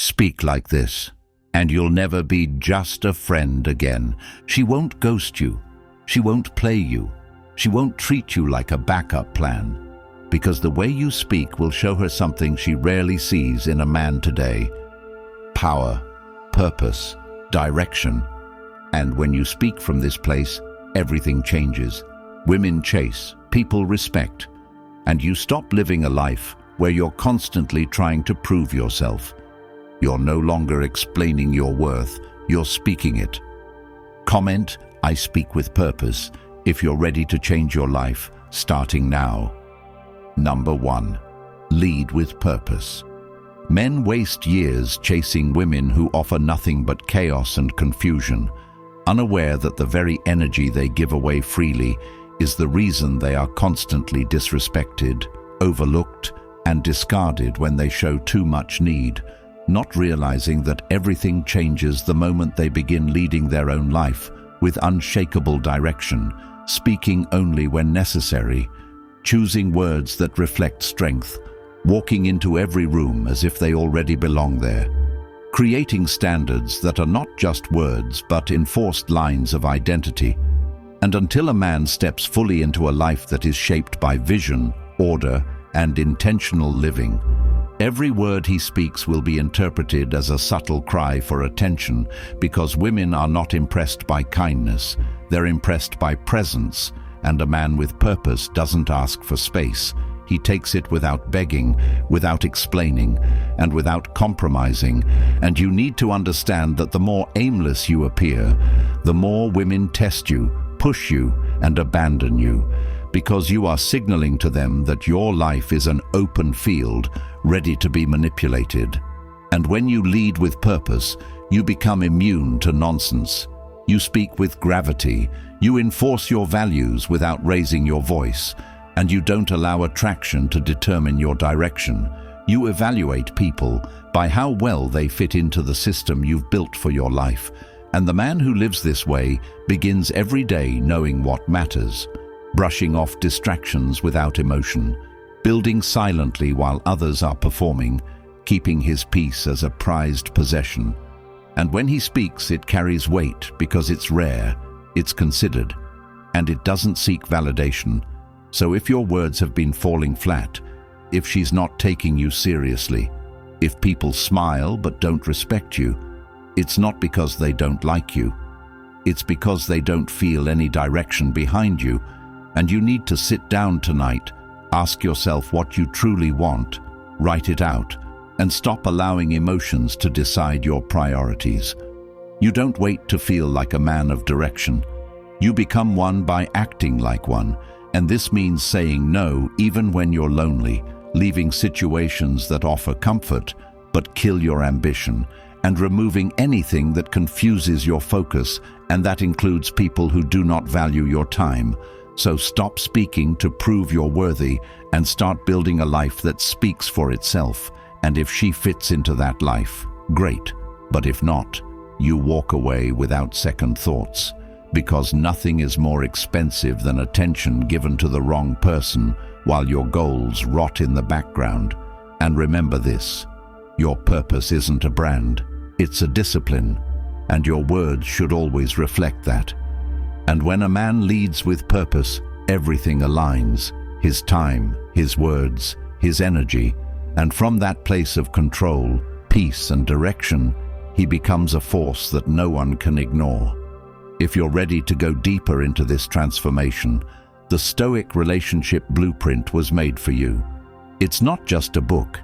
Speak like this, and you'll never be just a friend again. She won't ghost you. She won't play you. She won't treat you like a backup plan, because the way you speak will show her something she rarely sees in a man today: power, purpose, direction. And when you speak from this place, everything changes. Women chase, people respect, and you stop living a life where you're constantly trying to prove yourself. You're no longer explaining your worth, you're speaking it. Comment, "I speak with purpose," if you're ready to change your life, starting now. Number 1. Lead with purpose. Men waste years chasing women who offer nothing but chaos and confusion, unaware that the very energy they give away freely is the reason they are constantly disrespected, overlooked, and discarded when they show too much need, not realizing that everything changes the moment they begin leading their own life with unshakable direction, speaking only when necessary, choosing words that reflect strength, walking into every room as if they already belong there, creating standards that are not just words but enforced lines of identity. And until a man steps fully into a life that is shaped by vision, order, and intentional living, every word he speaks will be interpreted as a subtle cry for attention, because women are not impressed by kindness, they're impressed by presence, and a man with purpose doesn't ask for space. He takes it without begging, without explaining, and without compromising. And you need to understand that the more aimless you appear, the more women test you, push you, and abandon you, because you are signaling to them that your life is an open field, ready to be manipulated. And when you lead with purpose, you become immune to nonsense. You speak with gravity, you enforce your values without raising your voice, and you don't allow attraction to determine your direction. You evaluate people by how well they fit into the system you've built for your life. And the man who lives this way begins every day knowing what matters, brushing off distractions without emotion, building silently while others are performing, keeping his peace as a prized possession. And when he speaks, it carries weight because it's rare, it's considered, and it doesn't seek validation. So if your words have been falling flat, if she's not taking you seriously, if people smile but don't respect you, it's not because they don't like you. It's because they don't feel any direction behind you. And you need to sit down tonight, ask yourself what you truly want, write it out, and stop allowing emotions to decide your priorities. You don't wait to feel like a man of direction. You become one by acting like one, and this means saying no even when you're lonely, leaving situations that offer comfort but kill your ambition, and removing anything that confuses your focus, and that includes people who do not value your time. So stop speaking to prove you're worthy and start building a life that speaks for itself. And if she fits into that life, great. But if not, you walk away without second thoughts, because nothing is more expensive than attention given to the wrong person while your goals rot in the background. And remember this, your purpose isn't a brand, it's a discipline, and your words should always reflect that. And when a man leads with purpose, everything aligns, his time, his words, his energy, and from that place of control, peace, and direction, he becomes a force that no one can ignore. If you're ready to go deeper into this transformation, the Stoic Relationship Blueprint was made for you. It's not just a book,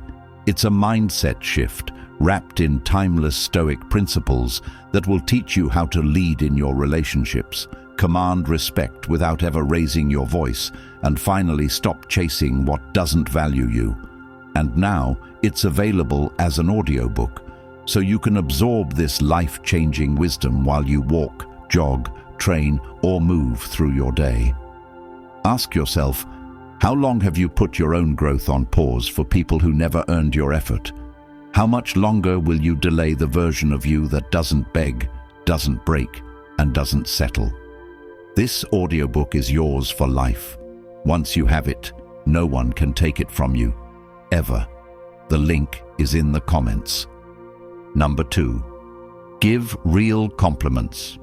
it's a mindset shift wrapped in timeless Stoic principles that will teach you how to lead in your relationships, command respect without ever raising your voice, and finally stop chasing what doesn't value you. And now it's available as an audiobook, so you can absorb this life-changing wisdom while you walk, jog, train, or move through your day. Ask yourself, how long have you put your own growth on pause for people who never earned your effort? How much longer will you delay the version of you that doesn't beg, doesn't break, and doesn't settle? This audiobook is yours for life. Once you have it, no one can take it from you, ever. The link is in the comments. Number 2. Give real compliments.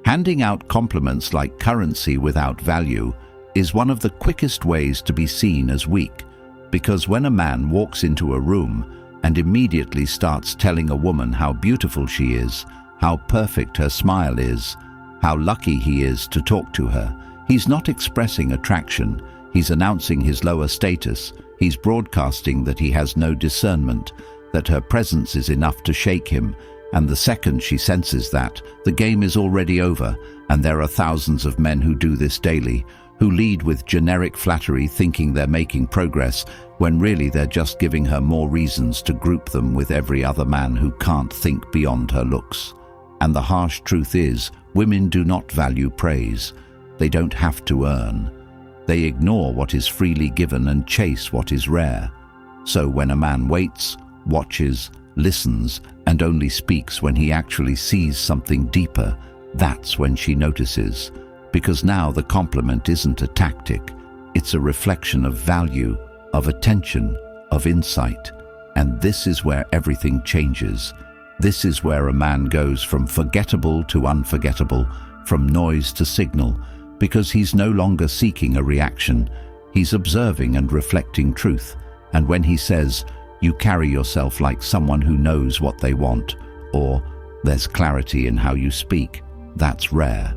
Handing out compliments like currency without value is one of the quickest ways to be seen as weak, because when a man walks into a room and immediately starts telling a woman how beautiful she is, how perfect her smile is, how lucky he is to talk to her, he's not expressing attraction, he's announcing his lower status, he's broadcasting that he has no discernment, that her presence is enough to shake him, and the second she senses that, the game is already over, and there are thousands of men who do this daily, who lead with generic flattery thinking they're making progress, when really they're just giving her more reasons to group them with every other man who can't think beyond her looks. And the harsh truth is, women do not value praise. They don't have to earn. They ignore what is freely given and chase what is rare. So when a man waits, watches, listens, and only speaks when he actually sees something deeper, that's when she notices. Because now the compliment isn't a tactic, it's a reflection of value, of attention, of insight. And this is where everything changes. This is where a man goes from forgettable to unforgettable, from noise to signal, because he's no longer seeking a reaction, he's observing and reflecting truth. And when he says, "You carry yourself like someone who knows what they want," or "There's clarity in how you speak," that's rare.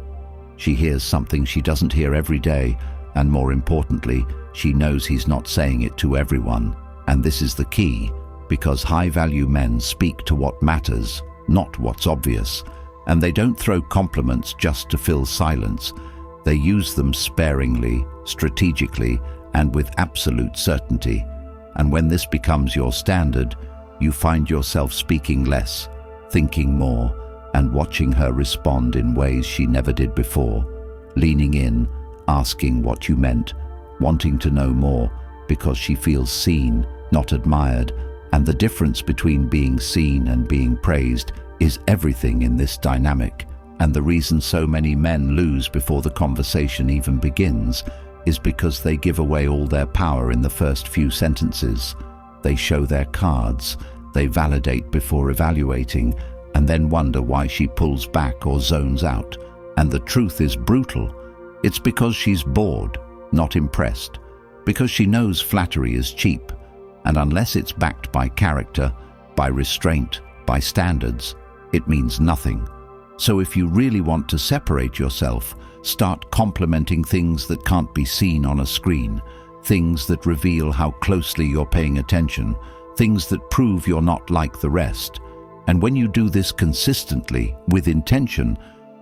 She hears something she doesn't hear every day, and more importantly, she knows he's not saying it to everyone. And this is the key, because high-value men speak to what matters, not what's obvious. And they don't throw compliments just to fill silence. They use them sparingly, strategically, and with absolute certainty. And when this becomes your standard, you find yourself speaking less, thinking more, and watching her respond in ways she never did before, leaning in, asking what you meant, wanting to know more, because she feels seen, not admired. And the difference between being seen and being praised is everything in this dynamic. And the reason so many men lose before the conversation even begins is because they give away all their power in the first few sentences. They show their cards, they validate before evaluating, and then wonder why she pulls back or zones out. And the truth is brutal. It's because she's bored, not impressed. Because she knows flattery is cheap. And unless it's backed by character, by restraint, by standards, it means nothing. So if you really want to separate yourself, start complimenting things that can't be seen on a screen, things that reveal how closely you're paying attention, things that prove you're not like the rest. And when you do this consistently, with intention,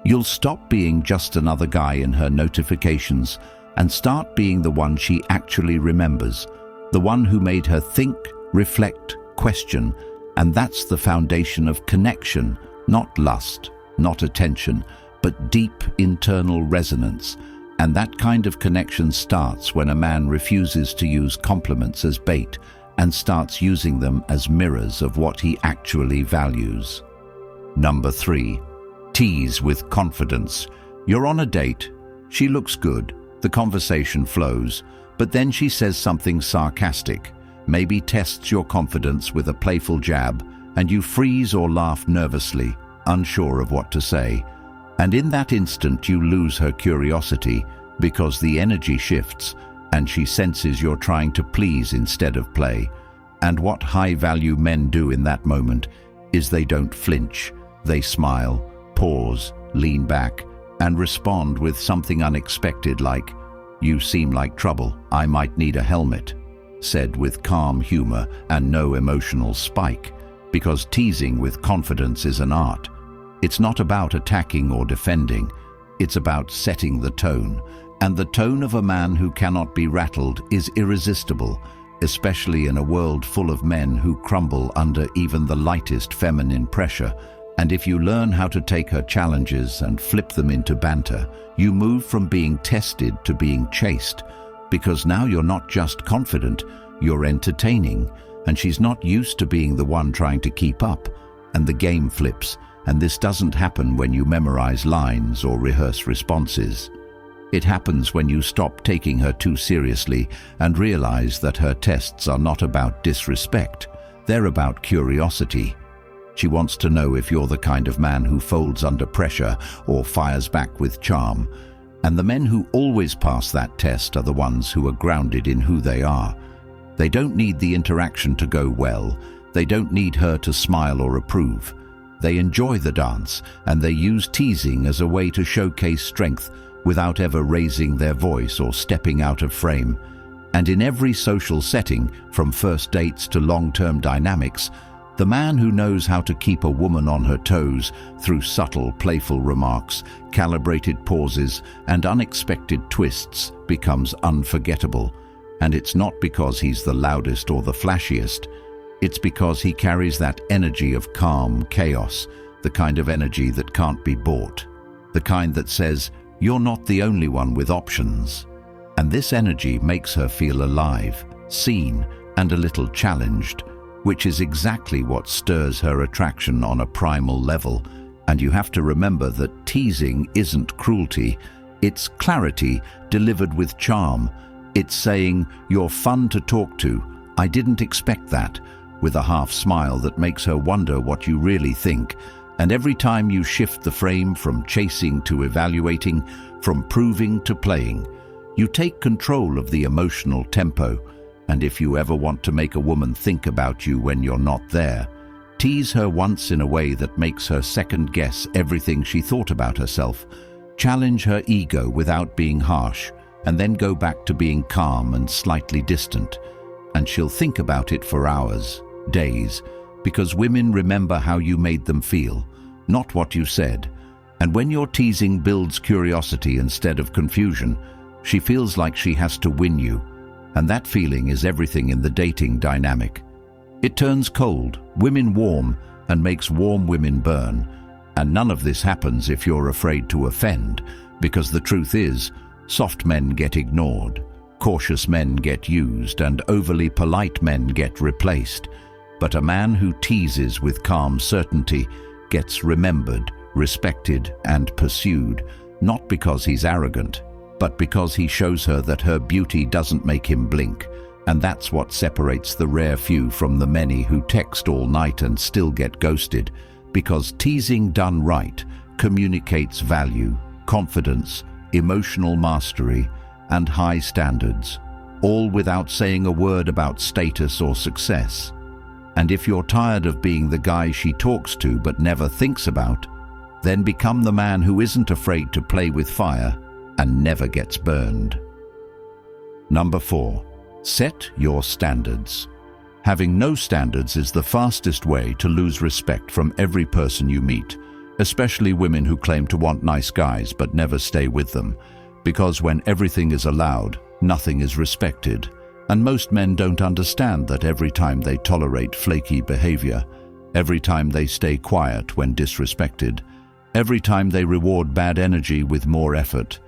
you'll stop being just another guy in her notifications and start being the one she actually remembers, the one who made her think, reflect, question. And that's the foundation of connection, not lust, not attention, but deep internal resonance. And that kind of connection starts when a man refuses to use compliments as bait and starts using them as mirrors of what he actually values. Number 3. Tease with confidence. You're on a date. She looks good. The conversation flows. But then she says something sarcastic, maybe tests your confidence with a playful jab, and you freeze or laugh nervously, unsure of what to say. And in that instant you lose her curiosity, because the energy shifts, and she senses you're trying to please instead of play. And what high-value men do in that moment is they don't flinch. They smile, pause, lean back, and respond with something unexpected like, "You seem like trouble. I might need a helmet," said with calm humor and no emotional spike, because teasing with confidence is an art. It's not about attacking or defending. It's about setting the tone. And the tone of a man who cannot be rattled is irresistible, especially in a world full of men who crumble under even the lightest feminine pressure. And if you learn how to take her challenges and flip them into banter, you move from being tested to being chased, because now you're not just confident, you're entertaining, and she's not used to being the one trying to keep up, and the game flips. And this doesn't happen when you memorize lines or rehearse responses. It happens when you stop taking her too seriously and realize that her tests are not about disrespect, they're about curiosity. She wants to know if you're the kind of man who folds under pressure or fires back with charm. And the men who always pass that test are the ones who are grounded in who they are. They don't need the interaction to go well. They don't need her to smile or approve. They enjoy the dance, and they use teasing as a way to showcase strength without ever raising their voice or stepping out of frame. And in every social setting, from first dates to long-term dynamics, the man who knows how to keep a woman on her toes through subtle, playful remarks, calibrated pauses, and unexpected twists becomes unforgettable. And it's not because he's the loudest or the flashiest. It's because he carries that energy of calm chaos, the kind of energy that can't be bought, the kind that says, "You're not the only one with options." And this energy makes her feel alive, seen, and a little challenged, which is exactly what stirs her attraction on a primal level. And you have to remember that teasing isn't cruelty, it's clarity delivered with charm. It's saying, "You're fun to talk to, I didn't expect that," with a half smile that makes her wonder what you really think. And every time you shift the frame from chasing to evaluating, from proving to playing, you take control of the emotional tempo. And if you ever want to make a woman think about you when you're not there, tease her once in a way that makes her second-guess everything she thought about herself. Challenge her ego without being harsh, and then go back to being calm and slightly distant. And she'll think about it for hours, days, because women remember how you made them feel, not what you said. And when your teasing builds curiosity instead of confusion, she feels like she has to win you. And that feeling is everything in the dating dynamic. It turns cold, women warm, and makes warm women burn. And none of this happens if you're afraid to offend, because the truth is, soft men get ignored, cautious men get used, and overly polite men get replaced. But a man who teases with calm certainty gets remembered, respected, and pursued, not because he's arrogant, but because he shows her that her beauty doesn't make him blink. And that's what separates the rare few from the many who text all night and still get ghosted, because teasing done right communicates value, confidence, emotional mastery, and high standards, all without saying a word about status or success. And if you're tired of being the guy she talks to but never thinks about, then become the man who isn't afraid to play with fire and never gets burned. Number 4. Set your standards. Having no standards is the fastest way to lose respect from every person you meet, especially women who claim to want nice guys but never stay with them, because when everything is allowed, nothing is respected. And most men don't understand that every time they tolerate flaky behavior, every time they stay quiet when disrespected, every time they reward bad energy with more effort,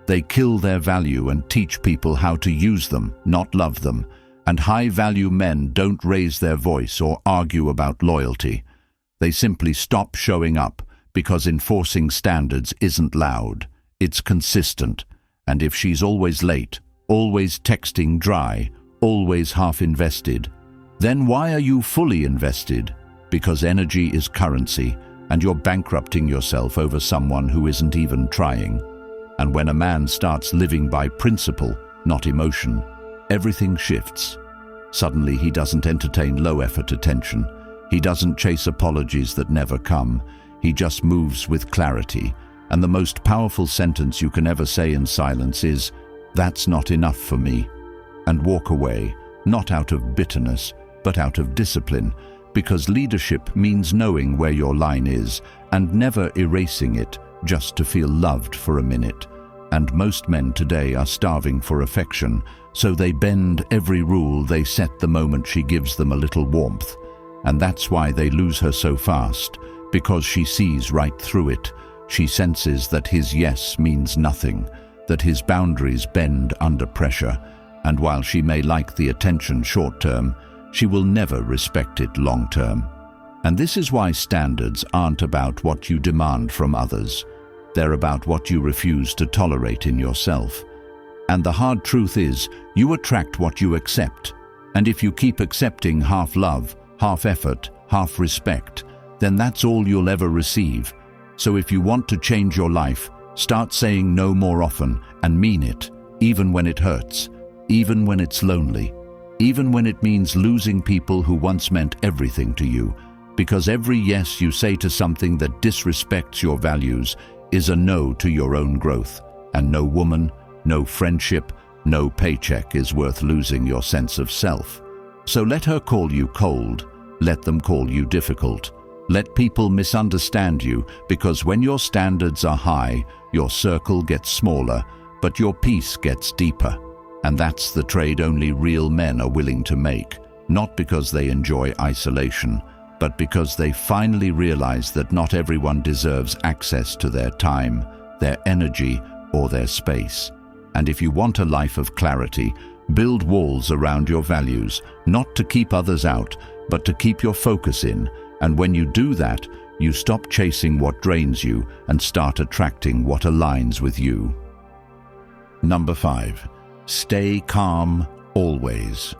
they kill their value and teach people how to use them, not love them. And high-value men don't raise their voice or argue about loyalty. They simply stop showing up because enforcing standards isn't loud, it's consistent. And if she's always late, always texting dry, always half-invested, then why are you fully invested? Because energy is currency, and you're bankrupting yourself over someone who isn't even trying. And when a man starts living by principle, not emotion, everything shifts. Suddenly he doesn't entertain low-effort attention. He doesn't chase apologies that never come. He just moves with clarity. And the most powerful sentence you can ever say in silence is, "That's not enough for me." And walk away, not out of bitterness, but out of discipline, because leadership means knowing where your line is and never erasing it just to feel loved for a minute. And most men today are starving for affection, so they bend every rule they set the moment she gives them a little warmth. And that's why they lose her so fast, because she sees right through it. She senses that his yes means nothing, that his boundaries bend under pressure, and while she may like the attention short-term, she will never respect it long-term. And this is why standards aren't about what you demand from others. They're about what you refuse to tolerate in yourself. And the hard truth is, you attract what you accept. And if you keep accepting half love, half effort, half respect, then that's all you'll ever receive. So if you want to change your life, start saying no more often and mean it, even when it hurts, even when it's lonely, even when it means losing people who once meant everything to you. Because every yes you say to something that disrespects your values is a no to your own growth. And no woman, no friendship, no paycheck is worth losing your sense of self. So let her call you cold, let them call you difficult. Let people misunderstand you, because when your standards are high, your circle gets smaller, but your peace gets deeper. And that's the trade only real men are willing to make, not because they enjoy isolation, but because they finally realize that not everyone deserves access to their time, their energy, or their space. And if you want a life of clarity, build walls around your values, not to keep others out, but to keep your focus in. And when you do that, you stop chasing what drains you and start attracting what aligns with you. Number 5. Stay calm always.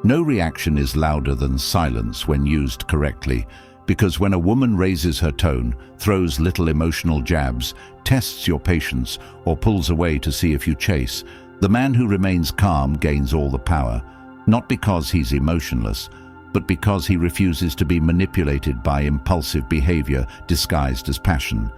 No reaction is louder than silence when used correctly, because when a woman raises her tone, throws little emotional jabs, tests your patience, or pulls away to see if you chase, the man who remains calm gains all the power, not because he's emotionless, but because he refuses to be manipulated by impulsive behavior disguised as passion.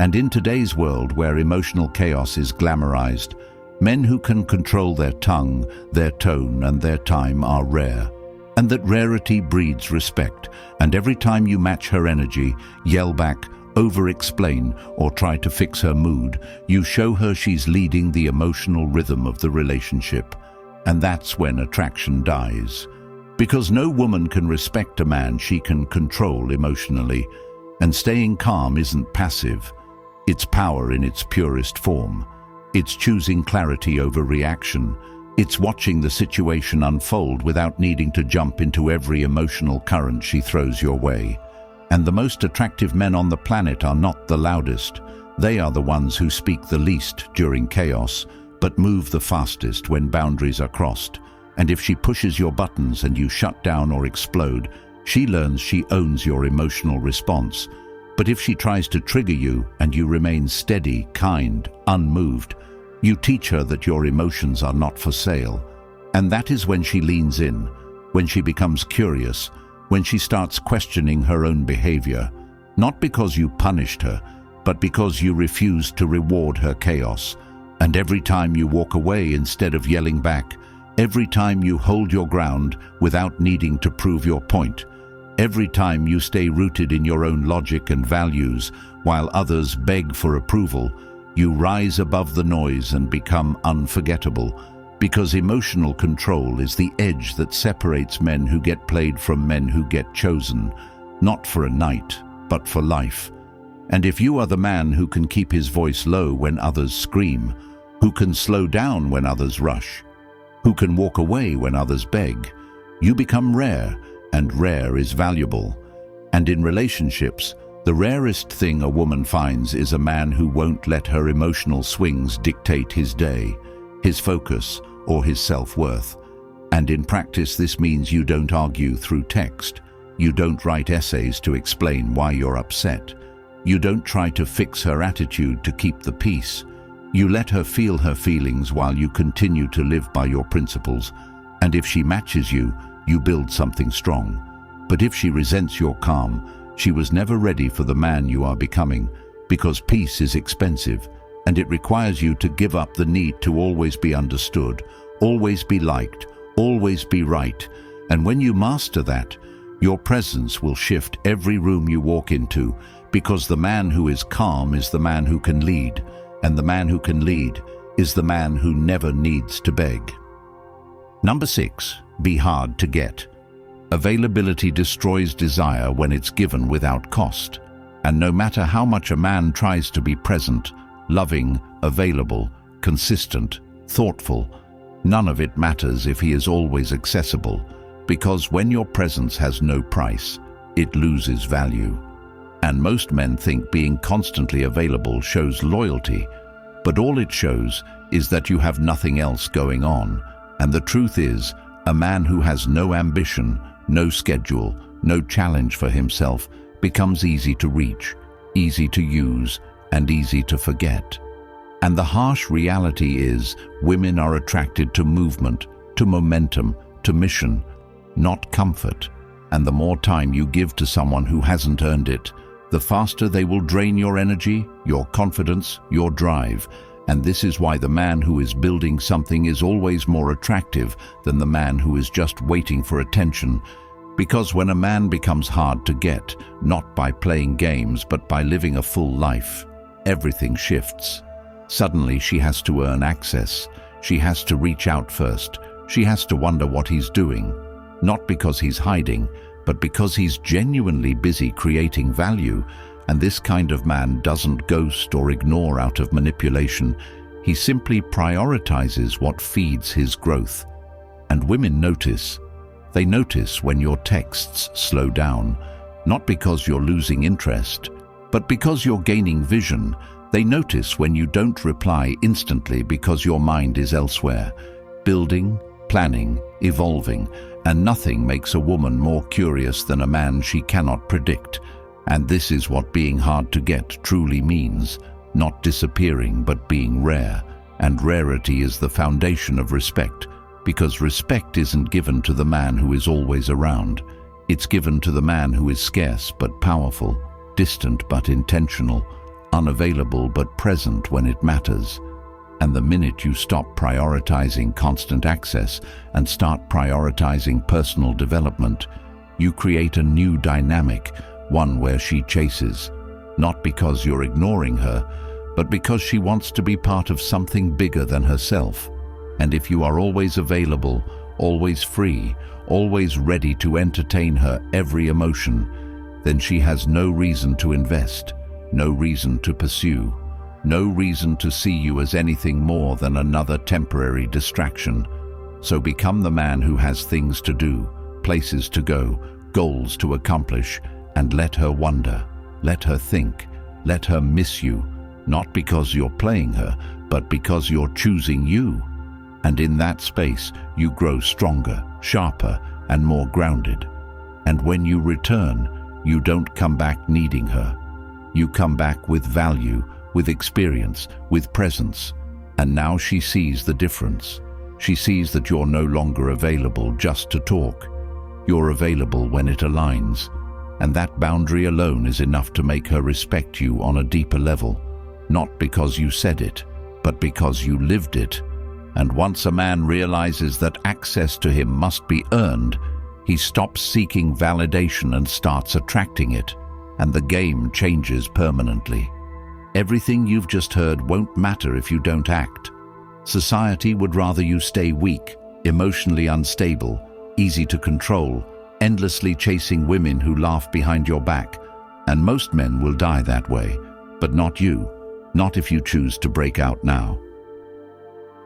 And in today's world where emotional chaos is glamorized, men who can control their tongue, their tone, and their time are rare. And that rarity breeds respect, and every time you match her energy, yell back, over-explain, or try to fix her mood, you show her she's leading the emotional rhythm of the relationship. And that's when attraction dies. Because no woman can respect a man she can control emotionally. And staying calm isn't passive. It's power in its purest form. It's choosing clarity over reaction. It's watching the situation unfold without needing to jump into every emotional current she throws your way. And the most attractive men on the planet are not the loudest. They are the ones who speak the least during chaos, but move the fastest when boundaries are crossed. And if she pushes your buttons and you shut down or explode, she learns she owns your emotional response. But if she tries to trigger you and you remain steady, kind, unmoved, you teach her that your emotions are not for sale. And that is when she leans in, when she becomes curious, when she starts questioning her own behavior, not because you punished her, but because you refused to reward her chaos. And every time you walk away instead of yelling back, every time you hold your ground without needing to prove your point, every time you stay rooted in your own logic and values while others beg for approval, you rise above the noise and become unforgettable, because emotional control is the edge that separates men who get played from men who get chosen, not for a night, but for life. And if you are the man who can keep his voice low when others scream, who can slow down when others rush, who can walk away when others beg, you become rare, and rare is valuable. And in relationships, the rarest thing a woman finds is a man who won't let her emotional swings dictate his day, his focus, or his self-worth. And in practice, this means you don't argue through text. You don't write essays to explain why you're upset. You don't try to fix her attitude to keep the peace. You let her feel her feelings while you continue to live by your principles. And if she matches you, you build something strong. But if she resents your calm, she was never ready for the man you are becoming, because peace is expensive, and it requires you to give up the need to always be understood, always be liked, always be right. And when you master that, your presence will shift every room you walk into, because the man who is calm is the man who can lead, and the man who can lead is the man who never needs to beg. Number 6, be hard to get. Availability destroys desire when it's given without cost. And no matter how much a man tries to be present, loving, available, consistent, thoughtful, none of it matters if he is always accessible, because when your presence has no price, it loses value. And most men think being constantly available shows loyalty, but all it shows is that you have nothing else going on. And the truth is, a man who has no ambition, no schedule, no challenge for himself, becomes easy to reach, easy to use, and easy to forget. And the harsh reality is, women are attracted to movement, to momentum, to mission, not comfort. And the more time you give to someone who hasn't earned it, the faster they will drain your energy, your confidence, your drive. And this is why the man who is building something is always more attractive than the man who is just waiting for attention. Because when a man becomes hard to get, not by playing games but by living a full life, everything shifts. Suddenly she has to earn access. She has to reach out first. She has to wonder what he's doing. Not because he's hiding, but because he's genuinely busy creating value. And this kind of man doesn't ghost or ignore out of manipulation. He simply prioritizes what feeds his growth. And women notice. They notice when your texts slow down, not because you're losing interest, but because you're gaining vision. They notice when you don't reply instantly because your mind is elsewhere, building, planning, evolving, and nothing makes a woman more curious than a man she cannot predict. And this is what being hard to get truly means, not disappearing but being rare. And rarity is the foundation of respect, because respect isn't given to the man who is always around. It's given to the man who is scarce but powerful, distant but intentional, unavailable but present when it matters. And the minute you stop prioritizing constant access and start prioritizing personal development, you create a new dynamic, one where she chases, not because you're ignoring her, but because she wants to be part of something bigger than herself. And if you are always available, always free, always ready to entertain her every emotion, then she has no reason to invest, no reason to pursue, no reason to see you as anything more than another temporary distraction. So become the man who has things to do, places to go, goals to accomplish, and let her wonder, let her think, let her miss you, not because you're playing her, but because you're choosing you. And in that space, you grow stronger, sharper, and more grounded. And when you return, you don't come back needing her. You come back with value, with experience, with presence. And now she sees the difference. She sees that you're no longer available just to talk. You're available when it aligns. And that boundary alone is enough to make her respect you on a deeper level. Not because you said it, but because you lived it. And once a man realizes that access to him must be earned, he stops seeking validation and starts attracting it. And the game changes permanently. Everything you've just heard won't matter if you don't act. Society would rather you stay weak, emotionally unstable, easy to control, endlessly chasing women who laugh behind your back. And most men will die that way, but not you, not if you choose to break out now.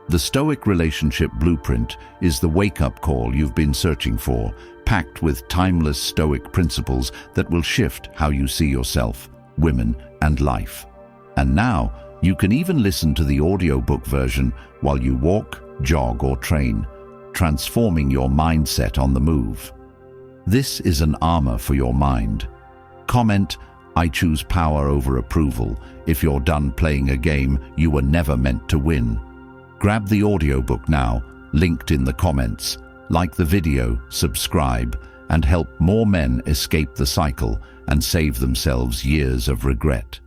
The Stoic relationship blueprint is the wake-up call you've been searching for, packed with timeless Stoic principles that will shift how you see yourself, women, and life. And now, you can even listen to the audiobook version while you walk, jog, or train, transforming your mindset on the move. This is an armor for your mind. Comment, "I choose power over approval," if you're done playing a game you were never meant to win. Grab the audiobook now, linked in the comments. Like the video, subscribe, and help more men escape the cycle and save themselves years of regret.